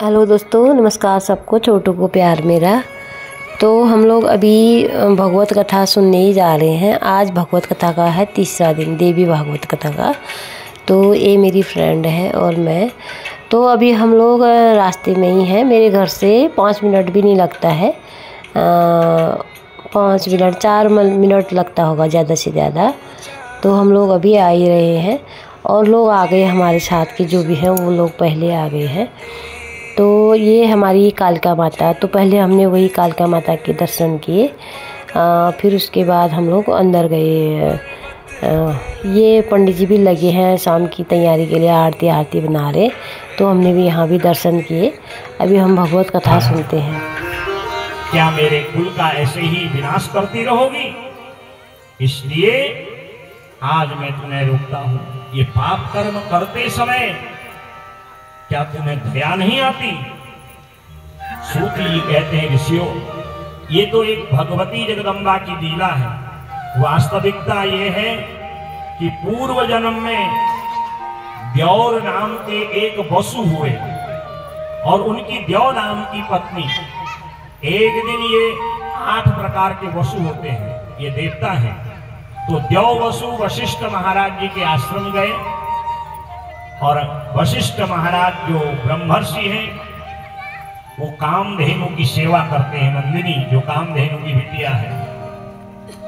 Hello दोस्तों, नमस्कार सबको। छोटू को प्यार मेरा। तो हम लोग अभी भगवत कथा सुनने ही जा रहे हैं। आज भगवत कथा का है तीसरा दिन, देवी भागवत कथा का। तो ये मेरी फ्रेंड है और मैं। तो अभी हम लोग रास्ते में ही हैं। मेरे घर से 5 मिनट भी नहीं लगता है, 5 मिनट 4 मिनट लगता होगा ज़्यादा से ज़्यादा। तो हम लोग अभी आ ही रहे हैं और लोग आ गए हमारे साथ के जो भी हैं वो लोग पहले आ गए हैं। तो ये हमारी कालिका माता। तो पहले हमने वही कालिका माता के दर्शन किए, फिर उसके बाद हम लोग अंदर गए। ये पंडित जी भी लगे हैं शाम की तैयारी के लिए, आरती बना रहे। तो हमने भी यहाँ भी दर्शन किए। अभी हम भगवत कथा सुनते हैं। क्या मेरे कुल का ऐसे ही विनाश करती रहोगी? इसलिए आज मैं तुम्हें रोकता हूँ। ये पाप कर्म करते समय क्या तुम्हें दया नहीं आती? सूत जी कहते हैं, ऋषियों, ये तो एक भगवती जगदम्बा की लीला है। वास्तविकता ये है कि पूर्व जन्म में द्यौर नाम के एक वसु हुए और उनकी द्यौ नाम की पत्नी। एक दिन ये 8 प्रकार के वसु होते हैं, ये देवता हैं। तो द्यौ वसु वशिष्ठ महाराज जी के आश्रम गए और वशिष्ठ महाराज जो ब्रह्मर्षि हैं वो कामधेनु की सेवा करते हैं। नंदिनी जो कामधेनु की बिटिया है,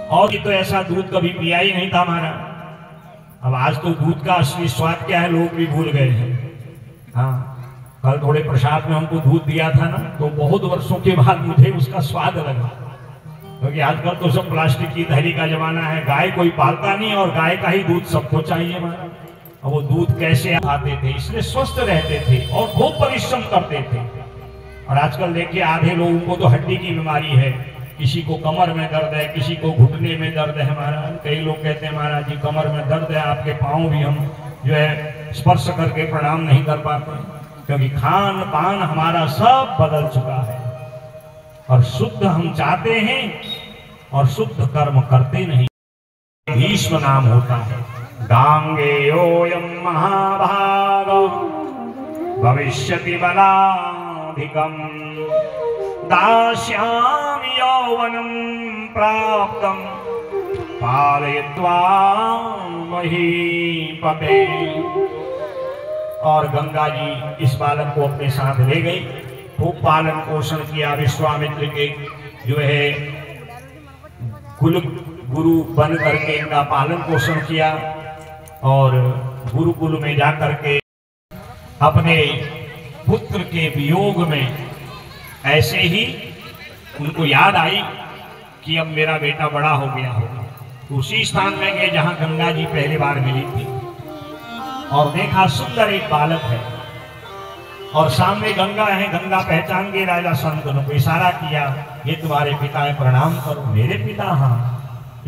और ये तो ऐसा दूध कभी पिया ही नहीं था हमारा। अब आज तो दूध का असली स्वाद क्या है लोग भी भूल गए हैं। हाँ, कल थोड़े प्रसाद में हमको दूध दिया था ना, तो बहुत वर्षों के बाद मुझे उसका स्वाद लगा। क्योंकि आजकल तो सब प्लास्टिक की थैली का जमाना है, गाय कोई पालता नहीं और गाय का ही दूध सबको चाहिए हमारा। वो दूध कैसे आते थे, इसलिए स्वस्थ रहते थे और बहुत परिश्रम करते थे। और आजकल देखिए आधे लोगों को तो हड्डी की बीमारी है, किसी को कमर में दर्द है, किसी को घुटने में दर्द है। महाराज कई लोग कहते हैं महाराज जी कमर में दर्द है, आपके पाँव भी हम जो है स्पर्श करके प्रणाम नहीं कर पाते, क्योंकि खान पान हमारा सब बदल चुका है और शुद्ध हम चाहते हैं और शुद्ध कर्म करते नहीं। भीष्म नाम होता है। गांगेयोऽयं महाभागो भविष्यति बलाधिकम् दास्यामि यौवनं प्राप्तं पालयित्वा महीपते। और गंगा जी इस बालक को अपने साथ ले गई, खूब पालन पोषण किया। विश्वामित्र के जो है कुल गुरु बन करके इनका पालन पोषण किया और गुरुकुल में जाकर के अपने पुत्र के वियोग में ऐसे ही उनको याद आई कि अब मेरा बेटा बड़ा हो गया होगा। उसी स्थान में गए जहां गंगा जी पहली बार मिली थी और देखा सुंदर एक बालक है और सामने गंगा है। गंगा पहचान के राजा शंतनु को इशारा किया, ये तुम्हारे पिता है, प्रणाम करो। मेरे पिता? हाँ,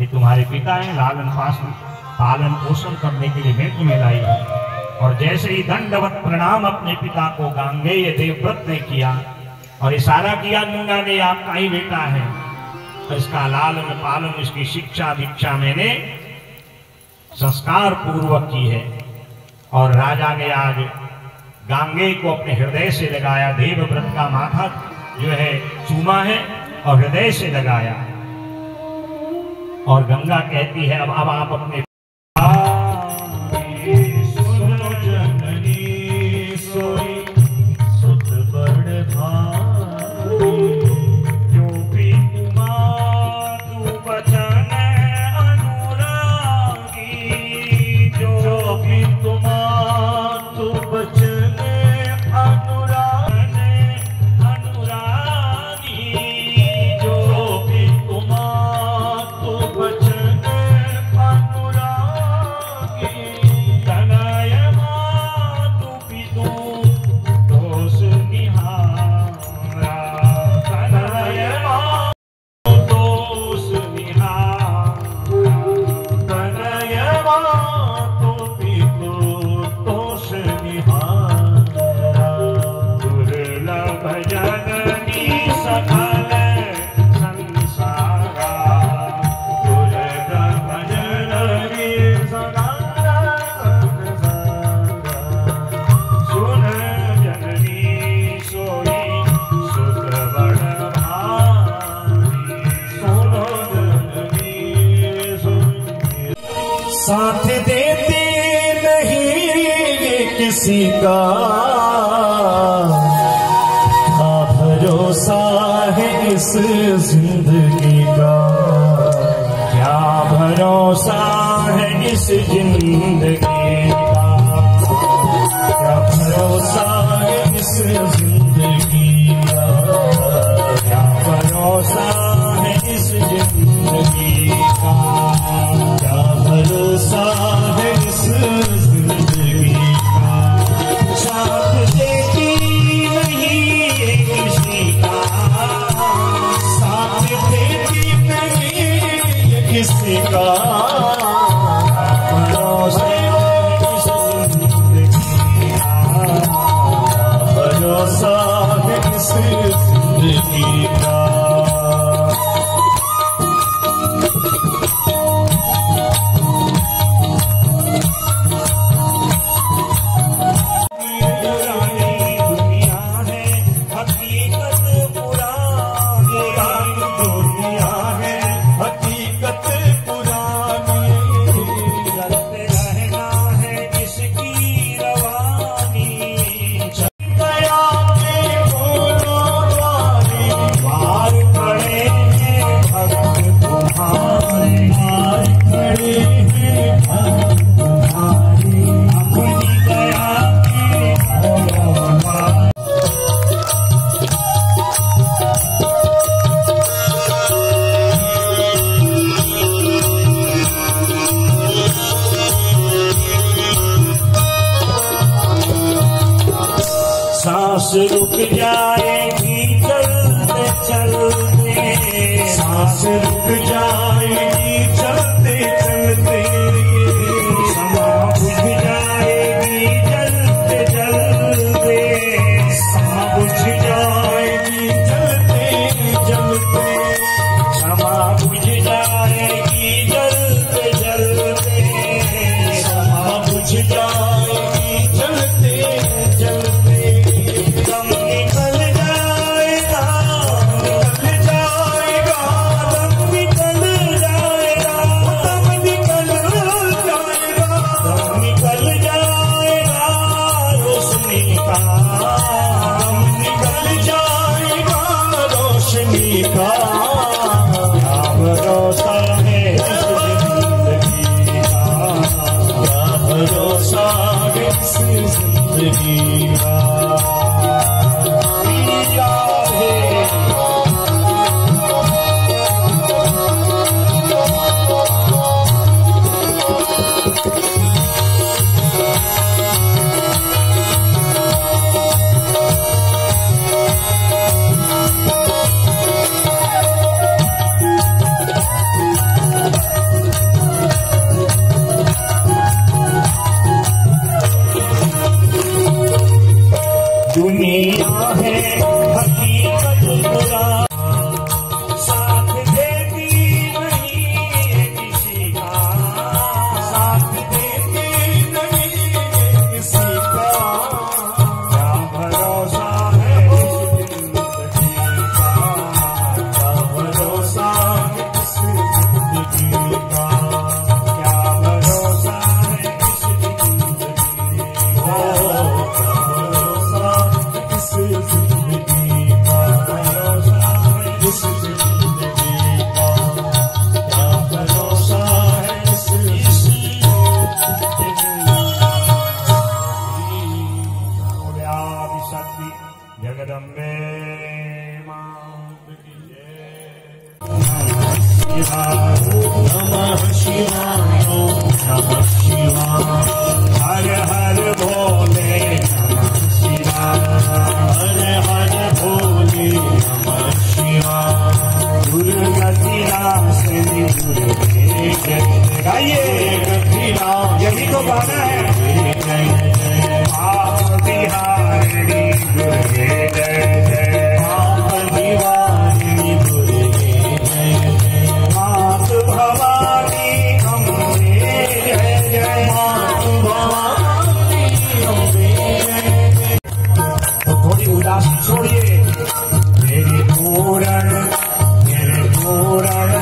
ये तुम्हारे पिता हैं, लालन पालन पोषण करने के लिए मैं तुम्हें लाई हूं। और जैसे ही दंडवत प्रणाम अपने पिता को गांगेय देवव्रत ने किया और इशारा किया, गंगा ने आपका ही बेटा है, तो इसका लालन पालन, इसकी शिक्षा दीक्षा मैंने संस्कार पूर्वक की है। और राजा ने आज गांगे को अपने हृदय से लगाया, देवव्रत का माथा जो है चूमा है और हृदय से लगाया। और गंगा कहती है अब आप अपने बचने अनुरागी किसी का भरोसा है इस जिंदगी का, क्या भरोसा है इस जिंदगी का, क्या भरोसा है इस जिंदगी का, क्या भरोसा है इस जिंदगी का, क्या भरोसा है इस जिंदगी का। साथ देती नहीं किसी का, साथ देती नहीं ये किसी का, भरोसा है इस जिंदगी का, भरोसा है इस जिंदगी का। सांस रुक जाएगी चलते चलते, सांस रुक जाएगी चलते चलते, समा बुझ जाएगी जलते जलते, समा बुझ जाएगी चलते चलते, समा बुझ जाएगी जलते जलते, समा बुझ जाएगी चलते चलते। दम निकल जाएगा, निकल जाएगा, दम निकल जाएगा, दम निकल जाएगा, दम निकल जाएगा रोशनी का, दम निकल जाएगा रोशनी का। क्या भरोसा है इस जिंदगी का, क्या भरोसा है इस जिंदगी का। पिया है दुनिया है हकीकत बुरा, साथ देती नहीं किसी का, साथ देती नहीं किसी का। क्या भरोसा है इस जिंदगी का, क्या भरोसा है इस जिंदगी का। क्या भरोसा है इस जिंदगी का, क्या भरोसा है इस जिंदगी का। भरोसा है इस जिंदगी का क्या भरोसा है इस शक्ति जगदम्बे मात की जय। नमः शिवाय नमः शिवाय हर हर भोले नमः शिवाय, हर हर भोले नमः शिवाय। दुर्गति नाशिनी दुर्गे जय। गाइए, यही तो गाना है। जय जय आप बिहारी दुर्गे जय जय, आप निवारिणी दुर्गे जय जय, मात भवानी अम्बे जय जय, मात भवानी अम्बे जय जय। तो थोड़ी उदासी छोड़िए, मेरे पूरण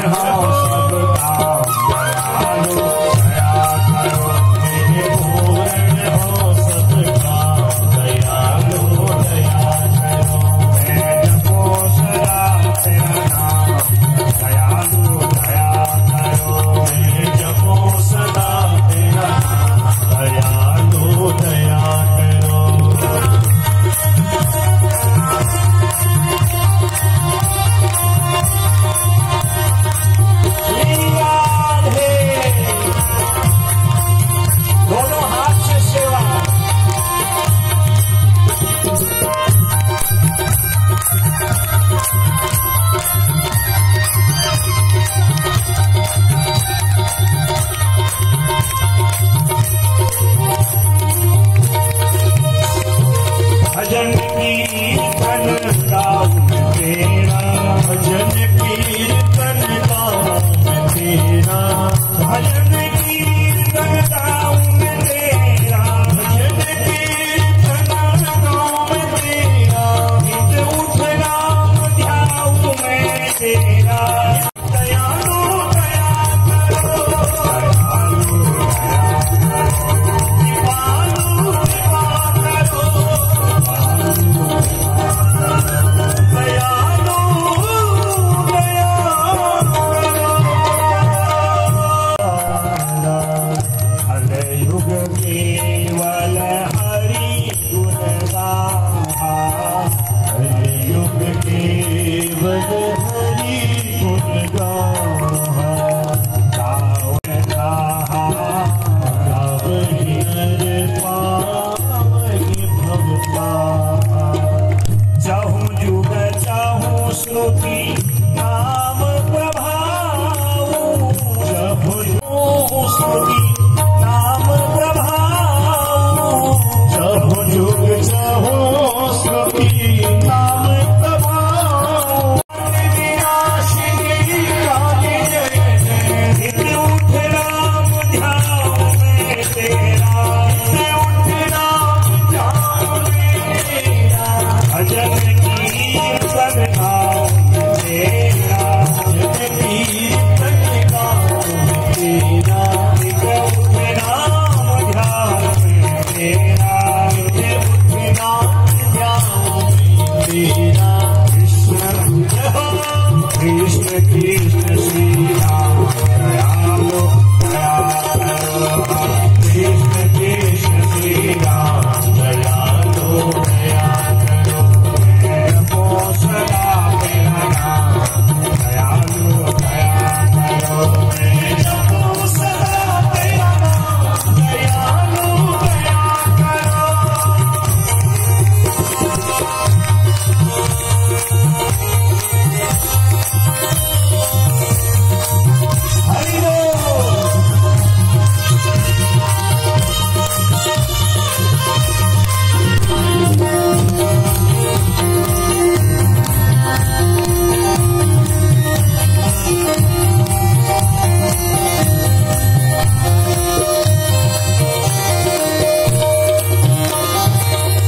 हो सब काम दयालु, दया करो। मेरे पूर्ण हो सब कीर्तन गाऊं तेरा, भजन कीर्तन गाऊं तेरा, भजन कीर्तन गाऊं तेरा, भजन कीर्तन गाऊं तेरा, नित उठ नाम ध्याऊं मैं तेरा। दयालु दया करो, दयालु दया करो, दीवालु कृपा करो, दयालु दया हर युग केवल हरि गुण गाहा, हर युग केवल हरि गुण गाहा, गावन गाहा, गावहि नर पावहि भव पाहा, चहु जुग चहु श्रुति नाम प्रभाऊ, जहु श्रुति नाम प्रभाऊ, जहु जुग जहु श्रुति नाम प्रभाऊ, विनाशिनी काली जय जय, नित उठ राम ध्याऊं मैं तेरा, नित उठ राम ध्याऊं तेरा, भजन कीर्तन गाऊं तेरा, भजन कीर्तन गाऊं तेरा, नित उठ राम ध्याऊं तेरा, नित उठ राम ध्याऊं तेरा, कृष्ण कृष्ण कृष्ण श्री राम दयालु दया करो, कृष्ण कृष्ण श्री राम दयालु दया करो, जपो सदा तेरा नाम, दयालु दया करो, जपो सदा तेरा नाम, दयालु दया करो। हरि बोल।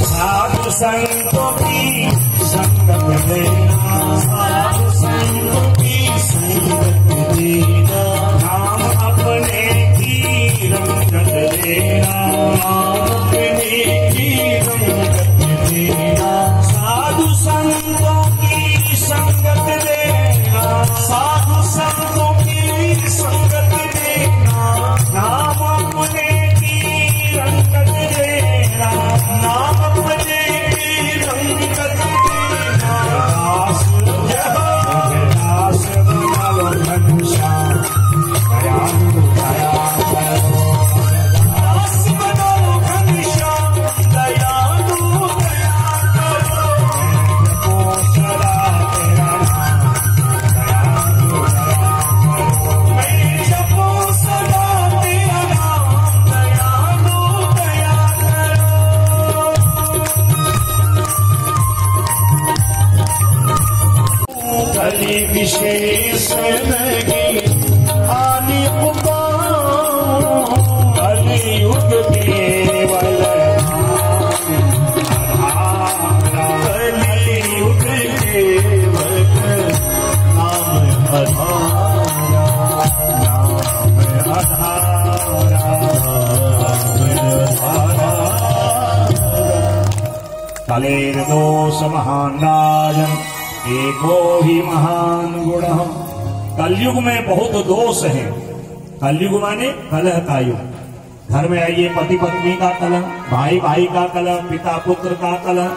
साधु संतों की संगत लेना, साधु संतों की संगत देना, नाम अपने की रंगत लेना, नाम अपने की रंगत देना, साधु संतों की संगत लेना, साधु संतों की संगत देना, नाम अपने की रंगत लेना, नाम अपने की रंगत देना, दास मुझे दास बनाओ घनश्याम, दयालु दया करो, दास बनाओ घनश्याम, दयालु दया करो, जपो सदा तेरा नाम, दयालु दया करो, मैं जपो सदा तेरा नाम, दयालु दया करो, कलि विशेष नहीं हानि उपाओ, कलियुग केवल कलियुग केवल नाम आधारा, नाम आधारा, कलेर दोष महानायन एको ही महान गुण। कलयुग में बहुत दोष है। कलयुग माने कलह का युग। घर में आइए पति पत्नी का कलह, भाई भाई का कलह, पिता पुत्र का कलह,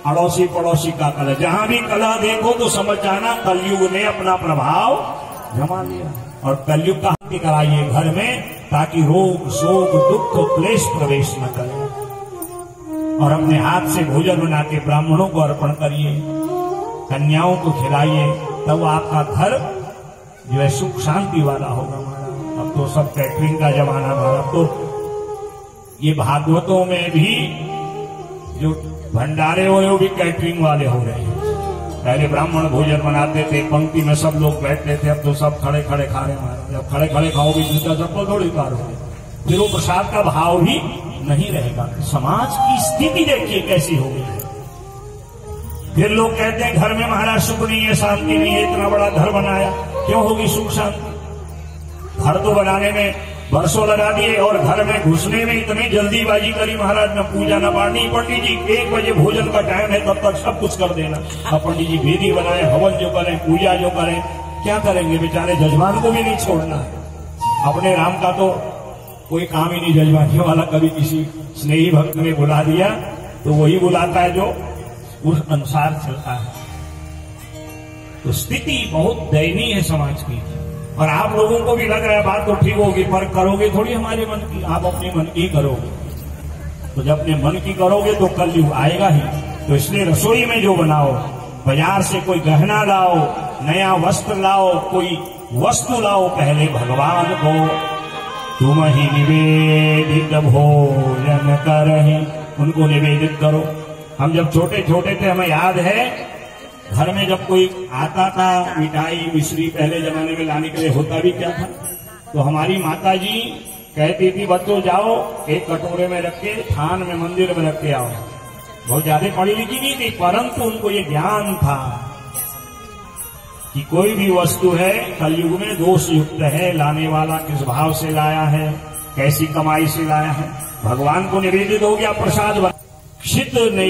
अड़ोसी पड़ोसी का कलह। जहां भी कलह देखो तो समझ जाना कलयुग ने अपना प्रभाव जमा लिया। और कलयुग का हत्या कराइए घर में, ताकि रोग शोक दुख क्लेश प्रवेश न करे। और अपने हाथ से भोजन बना के ब्राह्मणों को अर्पण करिए, कन्याओं को खिलाइए, तब आपका घर जो है सुख शांति वाला होगा। अब तो सब कैटरिंग का जमाना था। अब तो ये भागवतों में भी जो भंडारे हो रहे हो भी कैटरिंग वाले हो रहे हैं। पहले ब्राह्मण भोजन बनाते थे, पंक्ति में सब लोग बैठते थे, अब तो सब खड़े खड़े खा रहे हैं। जब खड़े खड़े खाओगे जूता चप्पल थोड़ी उतारोगे, फिर वो प्रसाद का भाव भी नहीं रहेगा। समाज की स्थिति देखिए कैसी हो गई है। फिर लोग कहते हैं घर में महाराज सुख नहीं है, शांति नहीं है, इतना बड़ा घर बनाया, क्यों होगी सुख शांति? घर तो बनाने में बरसों लगा दिए और घर में घुसने में इतनी जल्दीबाजी करी महाराज, न पूजा न पानी। पंडित जी 1 बजे भोजन का टाइम है, तब तक सब कुछ कर देना। अब पंडित जी वेदी बनाए, हवन जो करें, पूजा जो करें, क्या करेंगे बेचारे? जजमान को भी नहीं छोड़ना है। अपने राम का तो कोई काम ही नहीं जजमानियों वाला। कभी किसी स्नेही भक्त ने बुला दिया तो वही बुलाता है जो उस अनुसार चलता है। तो स्थिति बहुत दयनीय है समाज की। और आप लोगों को भी लग रहा है बात तो ठीक होगी, पर करोगे थोड़ी हमारे मन की, आप अपने मन की करोगे। तो जब अपने मन की करोगे तो कलयुग आएगा ही। तो इसलिए रसोई में जो बनाओ, बाजार से कोई गहना लाओ, नया वस्त्र लाओ, कोई वस्तु लाओ, पहले भगवान को तुम ही निवेदित भोजन करहि, उनको निवेदित करो। हम जब छोटे छोटे थे, हमें याद है घर में जब कोई आता था, मिठाई मिश्री पहले जमाने में लाने के लिए होता भी क्या था, तो हमारी माता जी कहती थी बच्चों जाओ एक कटोरे में रख के थान में मंदिर में रख के आओ। बहुत ज्यादा पढ़ी लिखी नहीं थी, परंतु उनको ये ज्ञान था कि कोई भी वस्तु है कलयुग में दोष युक्त है, लाने वाला किस भाव से लाया है, कैसी कमाई से लाया है। भगवान को निवेदित हो गया प्रसाद। क्षित ने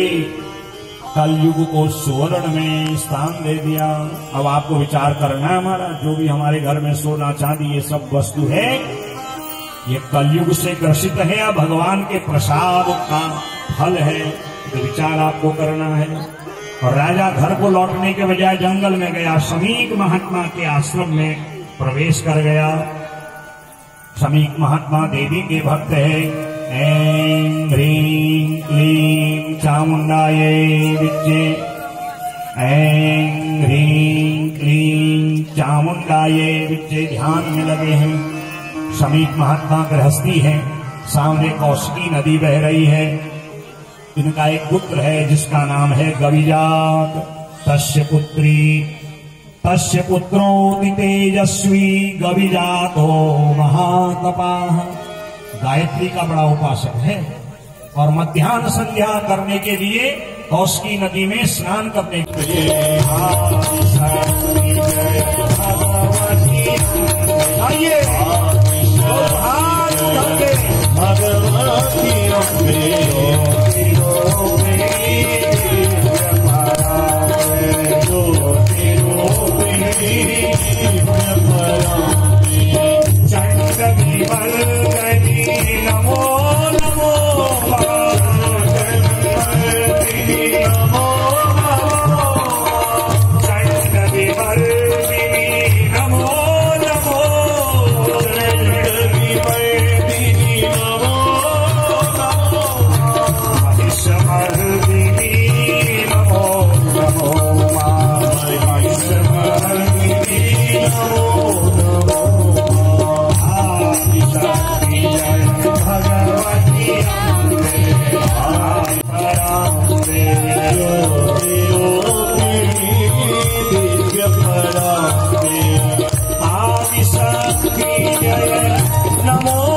कलयुग को सुवर्ण में स्थान दे दिया। अब आपको विचार करना है, हमारा जो भी हमारे घर में सोना चांदी ये सब वस्तु है, ये कलयुग से ग्रसित है या भगवान के प्रसाद का फल है? तो विचार आपको करना है। और राजा घर को लौटने के बजाय जंगल में गया, समीक महात्मा के आश्रम में प्रवेश कर गया। समीक महात्मा देवी के भक्त है। ऐं ह्रीं क्लीं चामुंडाये विद्ये, ऐं ह्रीं क्लीं चामुंडाये विद्ये ध्यान में लगे हैं। समीक महात्मा गृहस्थी है, सामने कौशिकी नदी बह रही है। इनका एक पुत्र है जिसका नाम है गविजात। तस्य पुत्रो तेजस्वी गविजातो महातपाः। गायत्री का बड़ा उपासक है और मध्याह्न संध्या करने के लिए कौशिकी नदी में स्नान करने के लिए आइए नमो नमो Namo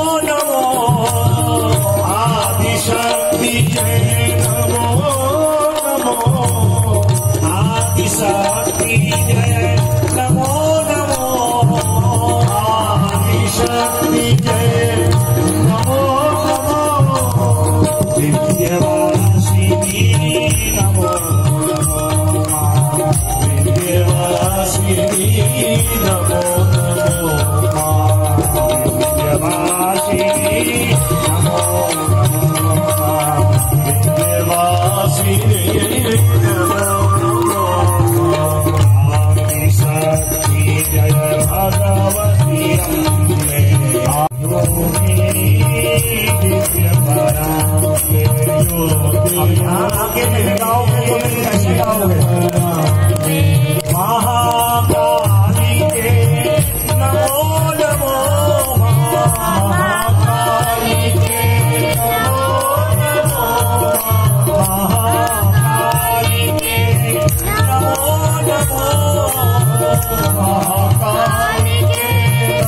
महाकाल के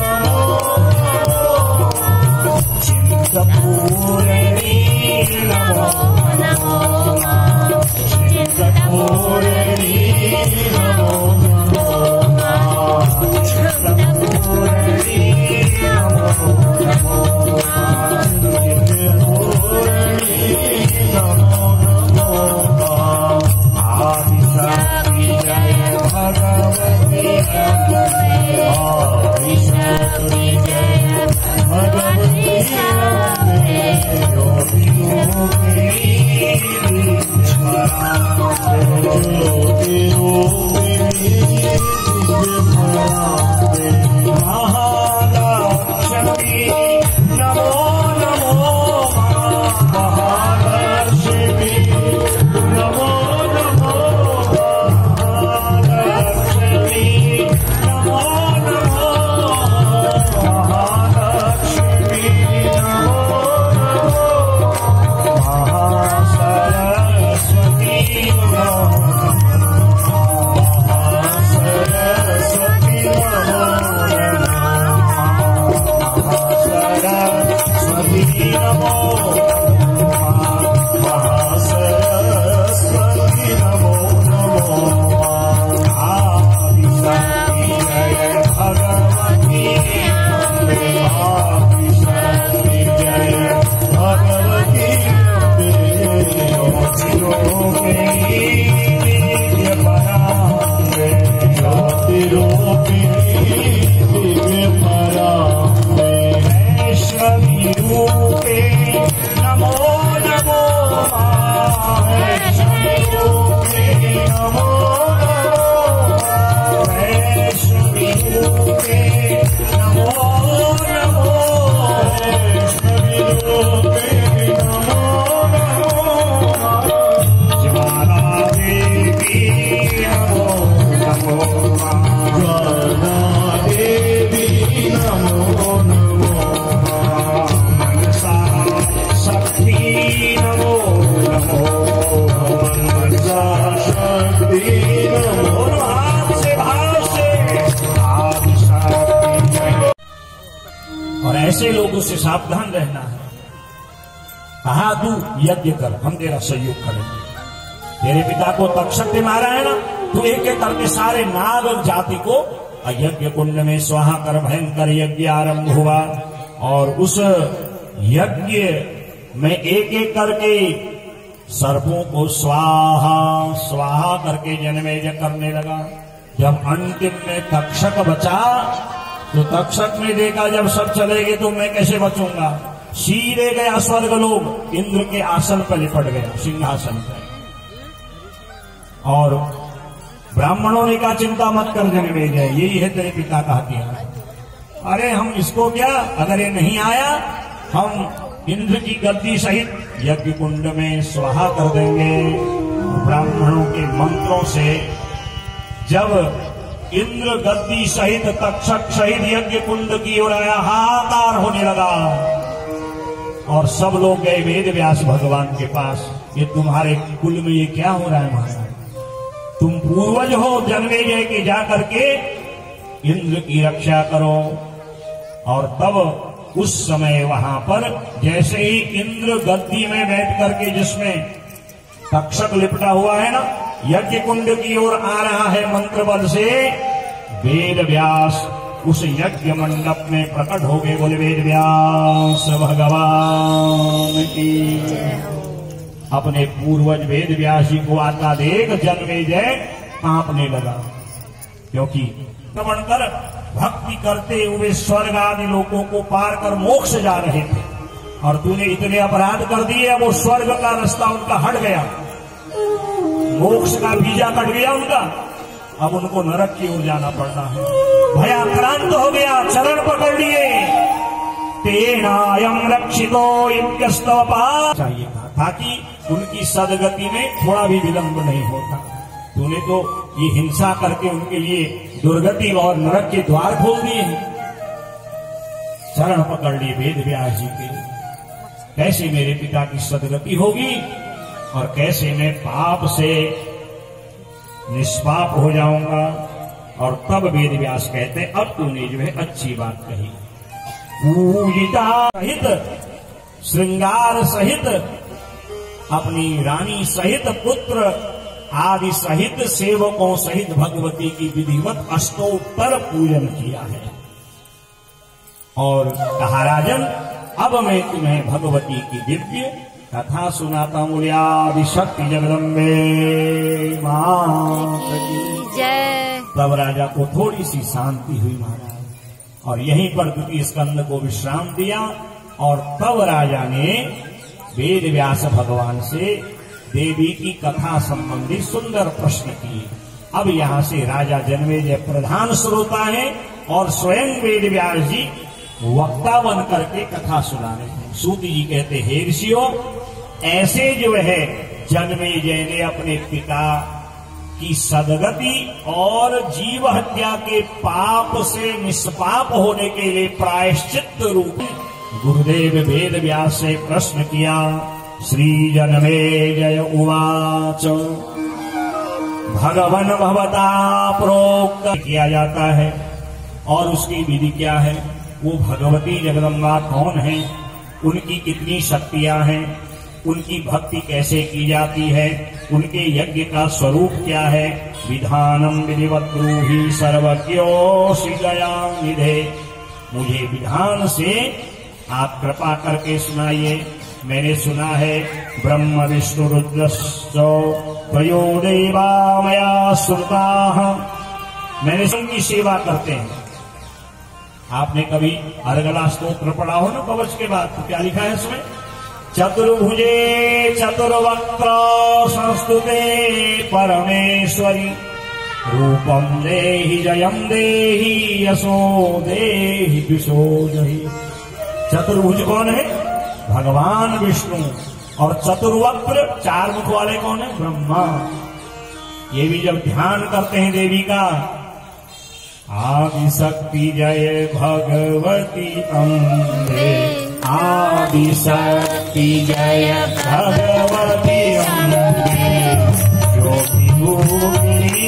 नमो नमो चिंतपूरणी नमो नमो चिंतपूरणी नमो नमो चिंतपूरणी नमो नमो चिंतपूरणी नमो नमो आदिशक्ति जय भगवती आदिशक्ति जय भगवती ज्योति रूपिणी ज्योति रूपिणी महालक्ष्मी नमो नमो महालक्ष्मी नमो नमो महालक्ष्मी नमो नमो महालक्ष्मी नमो नमो महासरस्वती नमो महासरस्वती नमो महासरस्वती नमो महासरस्वती नमो नमो आदिशक्ति जय भगवती आदिशक्ति जय भगवती ज्योति रूपिणी दिव्य पराम्बे ज्योति रूपिणी दिव्य पराम्बे वैष्णवी रूपे नमो नमो वैष्णवी रूपे नमो नमो वैष्णवी रूपे नमो नमो वैष्णवी रूपे नमो नमो ज्वाला देवी नमो नमो ज्वाला देवी नमो नमो मनसा शक्ति नमो नमो मनसा शक्ति नमो हाथ से भाव से आदिशक्ति जय। और ऐसे लोगों से सावधान रहना है। कहा तू यज्ञ कर, हम तेरा सहयोग करेंगे। तेरे पिता को तक्षक ने मारा है ना, तू एक एक करके सारे नाग जाति को यज्ञ कुंड में स्वाहा कर भयंकर यज्ञ आरंभ हुआ। और उस यज्ञ में एक एक करके सर्पों को स्वाहा स्वाहा करके जन्मेजय करने लगा। जब अंतिम में तक्षक बचा तो तक्षक ने देखा जब सब चले गए तो मैं कैसे बचूंगा, सीधे गया स्वर्ग लोग, इंद्र के आसन पर लिपट गया, सिंहासन पर। और ब्राह्मणों ने कहा चिंता मत कर जन्मेजय, यही है तेरे पिता का हथियार। अरे हम इसको क्या, अगर ये नहीं आया हम इंद्र की गद्दी सहित यज्ञ कुंड में स्वाहा कर देंगे। ब्राह्मणों के मंत्रों से जब इंद्र गद्दी सहित तक्षक सहित यज्ञ कुंड की ओर आया, हाहाकार होने लगा। और सब लोग गए वेद व्यास भगवान के पास, ये तुम्हारे कुल में ये क्या हो रहा है महाराज, तुम पूर्वज हो जन्मेजय के, जा करके इंद्र की रक्षा करो। और तब उस समय वहां पर जैसे ही इंद्र गद्दी में बैठ करके, जिसमें तक्षक लिपटा हुआ है ना, यज्ञ कुंड की ओर आ रहा है मंत्र बल से, वेद व्यास उस यज्ञ मंडप में प्रकट हो गए। बोले वेद व्यास भगवान की। अपने पूर्वज वेद व्यास जी को आता देख जन्मेजय कांपने लगा, क्योंकि श्रवण कर भक्ति करते हुए स्वर्ग आदि लोगों को पार कर मोक्ष जा रहे थे, और तूने इतने अपराध कर दिए, वो स्वर्ग का रास्ता उनका हट गया, मोक्ष का वीजा कट गया उनका, अब उनको नरक की ओर जाना पड़ता है। भयाक्रांत हो गया, चरण पकड़ लिए। तेनायम रक्षितो इत्यस्तव पाप चाहिए था, ताकि उनकी सदगति में थोड़ा भी विलंब नहीं होता। तूने तो ये हिंसा करके उनके लिए दुर्गति और नरक के द्वार खोल दिए हैं। चरण पकड़ लिए वेद व्यास जी के, कैसे मेरे पिता की सदगति होगी और कैसे मैं पाप से निष्पाप हो जाऊंगा। और तब वेद व्यास कहते अब तूने जो है अच्छी बात कही। पूजिता सहित, श्रृंगार सहित, अपनी रानी सहित, पुत्र आदि सहित, सेवकों सहित भगवती की विधिवत अष्टोत्तर पूजन किया है। और कहा राजन अब मैं तुम्हें भगवती की दिव्य कथा सुनाता हूँ। आदि शक्ति जगदम्बे मां की जय। तब राजा को थोड़ी सी शांति हुई महाराज, और यहीं पर द्वितीय स्कंद को विश्राम दिया। और तब राजा ने वेद व्यास भगवान से देवी की कथा संबंधी सुंदर प्रश्न किए। अब यहाँ से राजा जन्मेजय प्रधान श्रोता है और स्वयं वेद व्यास जी वक्ता बन करके कथा सुना रहे हैं। सूत जी कहते हे ऋषियों, ऐसे जो है जन्मेजय ने अपने पिता की सदगति और जीव हत्या के पाप से निष्पाप होने के लिए प्रायश्चित रूप गुरुदेव वेद व्यास से प्रश्न किया। श्री जन्मेजय उवाच भगवन भवता प्रोक्त किया जाता है, और उसकी विधि क्या है, वो भगवती जगदम्बा कौन है, उनकी कितनी शक्तियां हैं, उनकी भक्ति कैसे की जाती है, उनके यज्ञ का स्वरूप क्या है। विधानम विधिवत ब्रूहि सर्वज्ञोऽसि दयानिधे, मुझे विधान से आप कृपा करके सुनाइए। मैंने सुना है ब्रह्म विष्णु रुद्रश्च त्रयो देवा मया श्रुताः, मैंने उनकी सेवा करते हैं। आपने कभी अर्गला स्तोत्र पढ़ा हो ना कवच के बाद, तो क्या लिखा है इसमें, चतुर्भुजे चतुर्वक्त्र संस्तुते परमेश्वरी रूपम देहि जयम देहि यशो देहि विशो जहि। चतुर्भुज कौन है, भगवान विष्णु, और चतुर्वक्त्र चार मुख वाले कौन है, ब्रह्मा। ये भी जब ध्यान करते हैं देवी का, आदि शक्ति जय भगवती अम्बे, आदि शक्ति जय भगवती अम्बे, ज्योति रूपिणी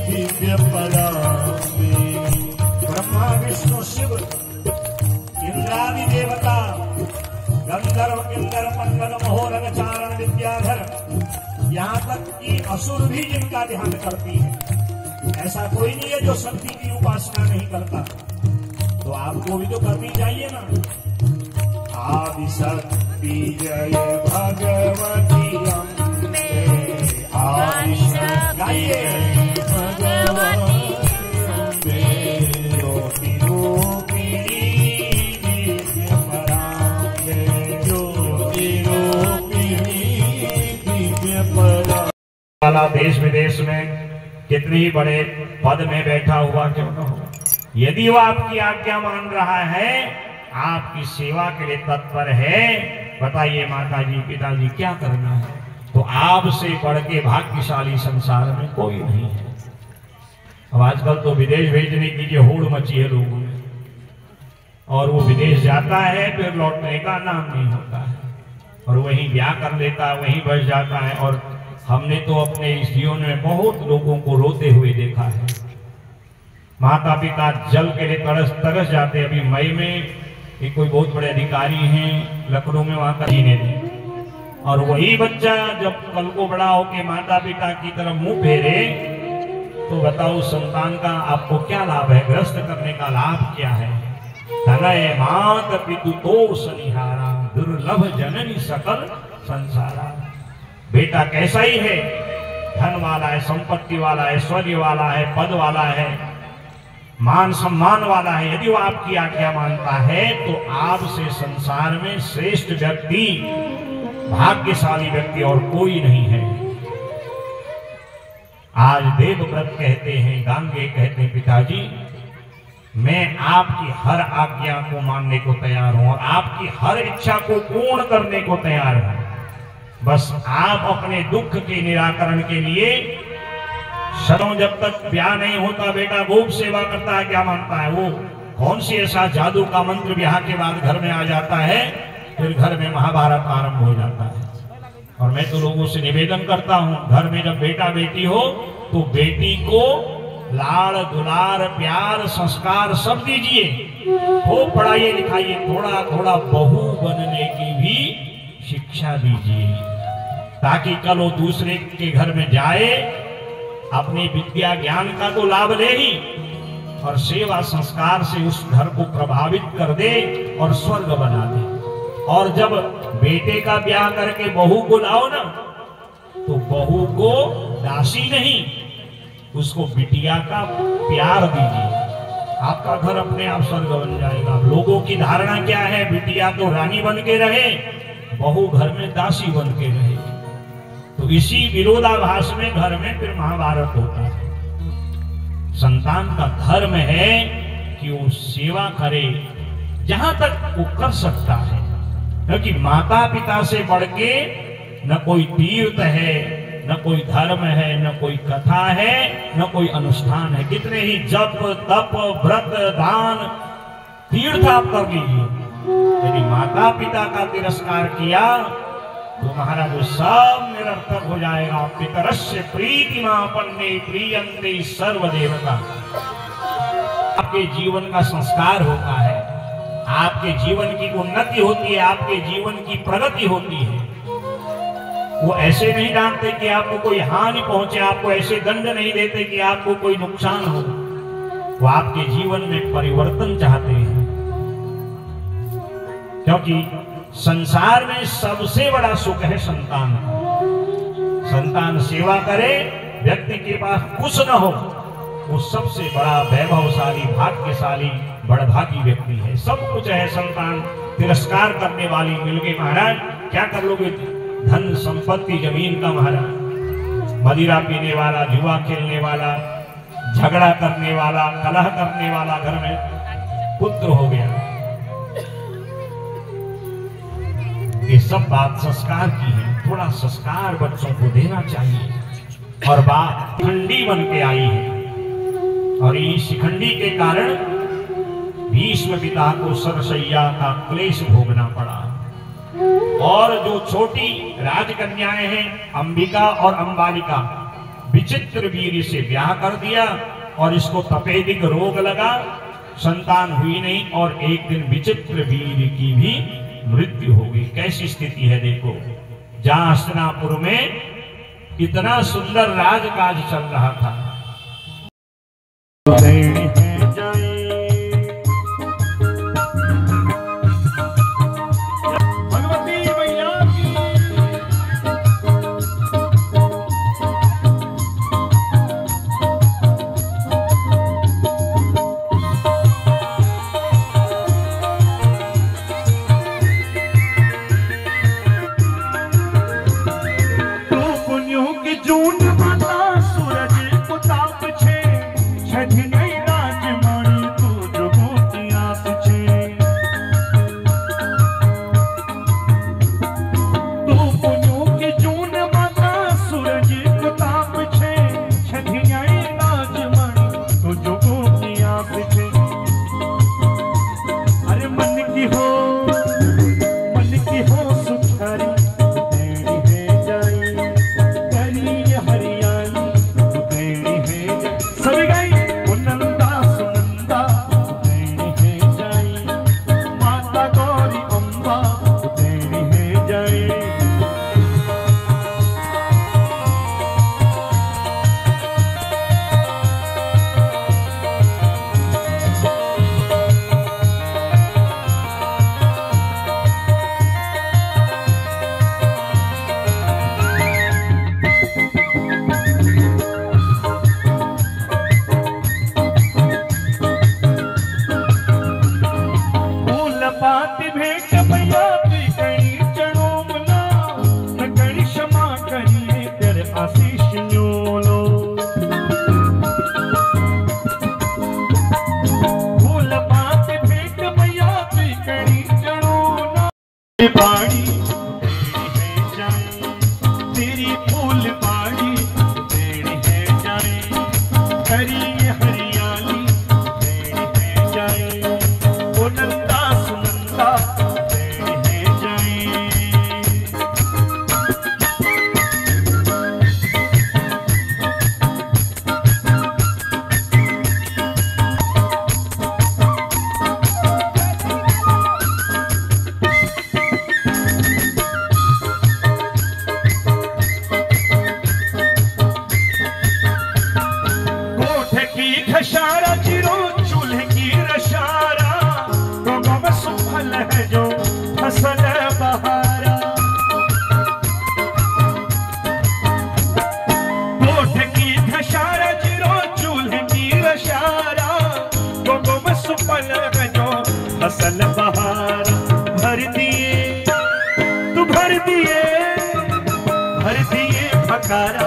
दिव्य पराम्बे। ब्रह्मा विष्णु शिव इंद्रादि देवता गंधर्व किन्नर मंगल महोरग चारण विद्याधर, यहाँ तक कि असुर भी जिनका ध्यान करती है। ऐसा कोई नहीं है जो शक्ति की उपासना नहीं करता, तो आपको भी तो करनी चाहिए ना। आदि शक्ति जय भगवती अम्बे, आदि शक्ति गाइए भगवती अम्बे, ज्योति रूपिणी दिव्य पराम्बे, ज्योति रूपिणी दिव्य पराम्बे। देश विदेश में कितने ही बड़े पद में बैठा हुआ क्यों न हो, यदि वो आपकी आज्ञा मान रहा है, आपकी सेवा के लिए तत्पर है, बताइए माता जी पिताजी क्या करना है, तो आपसे बढ़ के भाग्यशाली संसार में कोई नहीं है। अब आजकल तो विदेश भेजने की जो होड़ मची है लोगों में, और वो विदेश जाता है फिर लौटने का नाम नहीं होता है, और वहीं ब्याह कर लेता है, वहीं बस जाता है। और हमने तो अपने इस जीवन में बहुत लोगों को रोते हुए देखा है। माता पिता जल के लिए तरस जाते। अभी मई में एक कोई बहुत बड़े अधिकारी हैं लखनऊ में, वहां का जीने दी, और वही बच्चा जब कल को बड़ा होके माता पिता की तरफ मुंह फेरे, तो बताओ संतान का आपको क्या लाभ है, ग्रस्त करने का लाभ क्या है। तनय मात पितु तो सनिहारा, दुर्लभ जननी सकल संसारा। बेटा कैसा ही है, धन वाला है, संपत्ति वाला है, ऐश्वर्य वाला है, पद वाला है, मान सम्मान वाला है, यदि वो आपकी आज्ञा मानता है तो आपसे संसार में श्रेष्ठ व्यक्ति, भाग्यशाली व्यक्ति और कोई नहीं है। आज देवव्रत कहते हैं, गांगे कहते हैं, पिताजी मैं आपकी हर आज्ञा को मानने को तैयार हूं और आपकी हर इच्छा को पूर्ण करने को तैयार हूं, बस आप अपने दुख के निराकरण के लिए। सदों जब तक ब्याह नहीं होता बेटा गोप सेवा करता है, क्या मानता है वो, कौन सी ऐसा जादू का मंत्र ब्याह के बाद घर में आ जाता है, फिर घर में महाभारत आरंभ हो जाता है। और मैं तो लोगों से निवेदन करता हूं, घर में जब बेटा बेटी हो तो बेटी को लाड़ दुलार प्यार संस्कार सब दीजिए, खूब पढ़ाइए लिखाइए, थोड़ा थोड़ा बहू बनने की भी शिक्षा दीजिए, ताकि कल वो दूसरे के घर में जाए, अपनी विद्या ज्ञान का तो लाभ ले ही और सेवा संस्कार से उस घर को प्रभावित कर दे और स्वर्ग बना दे। और जब बेटे का ब्याह करके बहू को लाओ ना, तो बहू को दासी नहीं, उसको बिटिया का प्यार दीजिए, आपका घर अपने आप स्वर्ग बन जाएगा। लोगों की धारणा क्या है, बिटिया तो रानी बन के रहे, बहू घर में दासी बन के रहे। तो इसी विरोधाभास में घर में फिर महाभारत होता है। संतान का धर्म है कि वो सेवा करे जहां तक वो कर सकता है, क्योंकि माता पिता से बढ़ के न कोई तीर्थ है, न कोई धर्म है, न कोई कथा है, न कोई अनुष्ठान है। कितने ही जप तप व्रत दान तीर्थ आप कर लीजिए, यदि माता पिता का तिरस्कार किया तो महाराज वो सब निरर्थक हो जाएगा। पितरस्य प्रीतिमापन्ने प्रियन्ते सर्वदेवता। आपके जीवन का संस्कार होता है, आपके जीवन की उन्नति होती है, आपके जीवन की प्रगति होती है। वो ऐसे नहीं जानते कि आपको कोई हानि पहुंचे, आपको ऐसे दंड नहीं देते कि आपको कोई नुकसान हो। वो आपके जीवन में परिवर्तन चाहते हैं, क्योंकि संसार में सबसे बड़ा सुख है संतान। संतान सेवा करे, व्यक्ति के पास कुछ न हो, वो सबसे बड़ा वैभवशाली भाग्यशाली बड़भागी व्यक्ति है। सब कुछ है, संतान तिरस्कार करने वाली मिल गई, महाराज क्या कर लोगे, धन संपत्ति जमीन का महाराज, मदिरा पीने वाला, जुआ खेलने वाला, झगड़ा करने वाला, कलह करने वाला घर में पुत्र हो गया। ये सब बात संस्कार की है, थोड़ा संस्कार बच्चों को देना चाहिए। और बात शिखंडी बन के आई है, और इस शिखंडी के कारण भीष्म पिता को सरसैया का क्लेश भोगना पड़ा। और जो छोटी राजकन्याएं हैं अंबिका और अंबालिका, विचित्र वीर से ब्याह कर दिया और इसको तपेदिक रोग लगा, संतान हुई नहीं, और एक दिन विचित्र वीर की भी मृत्यु हो गई। कैसी स्थिति है देखो, जहां हस्तिनापुर में इतना सुंदर राजकाज चल रहा था। हरिया भर दिए फकारा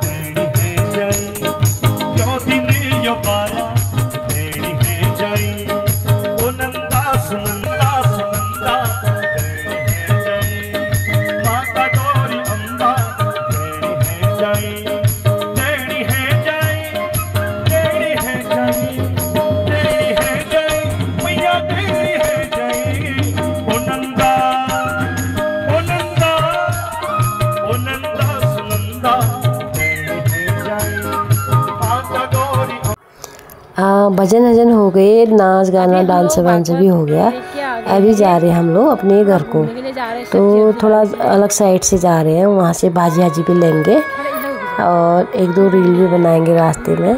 तेरी है जाई क्यों दिन यो पारा तेरी है जाई ओ नंदा सुनंदा सुनंदा तेरी है जाई माता गौरी अम्बा तेरी है जाई तेरी है जाई तेरी है जाई तेरी है जाई मैया तेरी है जाई ओ नंदा ओ नंदा ओ नंदा सुनंदा तेरी है जाई माता गौरी भजन वजन हो गए, नाच गाना डांस वांस भी हो गया। अभी जा रहे हैं हम लोग अपने घर को, तो थोड़ा अलग साइड से जा रहे हैं, वहाँ से भाजी हाजी भी लेंगे और एक दो रील भी बनाएंगे रास्ते में।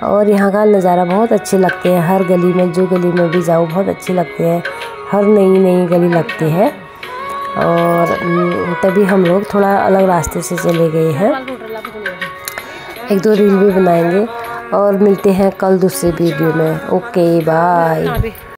और यहाँ का नज़ारा बहुत अच्छे लगते हैं, हर गली में, जो गली में भी जाओ बहुत अच्छे लगते हैं, हर नई नई गली लगती है। और तभी हम लोग थोड़ा अलग रास्ते से चले गए हैं, एक दो रील भी बनाएंगे और मिलते हैं कल दूसरे वीडियो में। Okay bye.